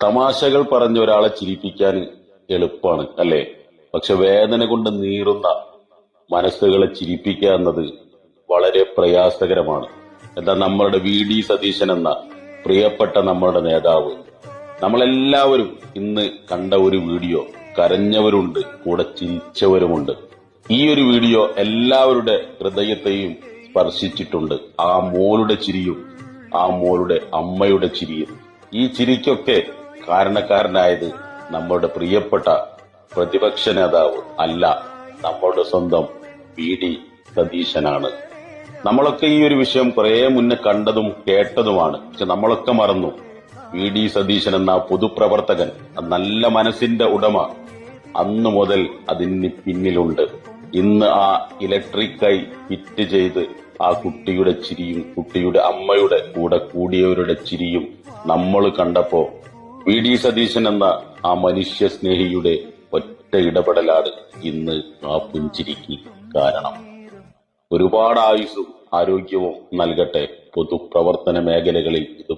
തമാശകൾ പറഞ്ഞ് ഒരാളെ ചിരിപ്പിക്കാൻ എളുപ്പമാണ് അല്ലേ? പക്ഷെ വേദന കൊണ്ട് നീറുന്ന മനസ്സുകളെ ചിരിപ്പിക്കുക എന്നത് വളരെ പ്രയാസകരമാണ്. എന്താ നമ്മളുടെ വി.ഡി. സതീശൻ എന്ന പ്രിയപ്പെട്ട നമ്മളുടെ നേതാവ്, നമ്മളെല്ലാവരും ഇന്ന് കണ്ട ഒരു വീഡിയോ, കരഞ്ഞവരുണ്ട്, കൂടെ ചിരിച്ചവരുമുണ്ട്. ഈ ഒരു വീഡിയോ എല്ലാവരുടെ ഹൃദയത്തെയും സ്പർശിച്ചിട്ടുണ്ട്. ആ മോളുടെ ചിരിയും ആ മോളുടെ അമ്മയുടെ ചിരിയും. ഈ ചിരിക്കൊക്കെ കാരണക്കാരനായത് നമ്മളുടെ പ്രിയപ്പെട്ട പ്രതിപക്ഷ നേതാവ് അല്ല, നമ്മളുടെ സ്വന്തം വി.ഡി. സതീശനാണ്. നമ്മളൊക്കെ ഈ ഒരു വിഷയം കുറെ മുന്നേ കണ്ടതും കേട്ടതുമാണ്. പക്ഷെ നമ്മളൊക്കെ മറന്നു. വി.ഡി. സതീശൻ എന്ന പൊതുപ്രവർത്തകൻ, നല്ല മനസ്സിന്റെ ഉടമ, അന്നു മുതൽ അതിന് പിന്നിലുണ്ട്. ഇന്ന് ആ ഇലക്ട്രിക്കായി ഫിറ്റ് ചെയ്ത് ആ കുട്ടിയുടെ ചിരിയും കുട്ടിയുടെ അമ്മയുടെ കൂടെ കൂടിയവരുടെ ചിരിയും നമ്മൾ കണ്ടപ്പോ വി.ഡി. സതീശൻ എന്ന ആ മനുഷ്യ സ്നേഹിയുടെ ഒറ്റ ഇടപെടലാണ് ഇന്ന് ആ പുഞ്ചിരിക്ക് കാരണം. ഒരുപാട് ആയുസ്സും ആരോഗ്യവും നൽകട്ടെ. പൊതുപ്രവർത്തന മേഖലകളിൽ ഇത്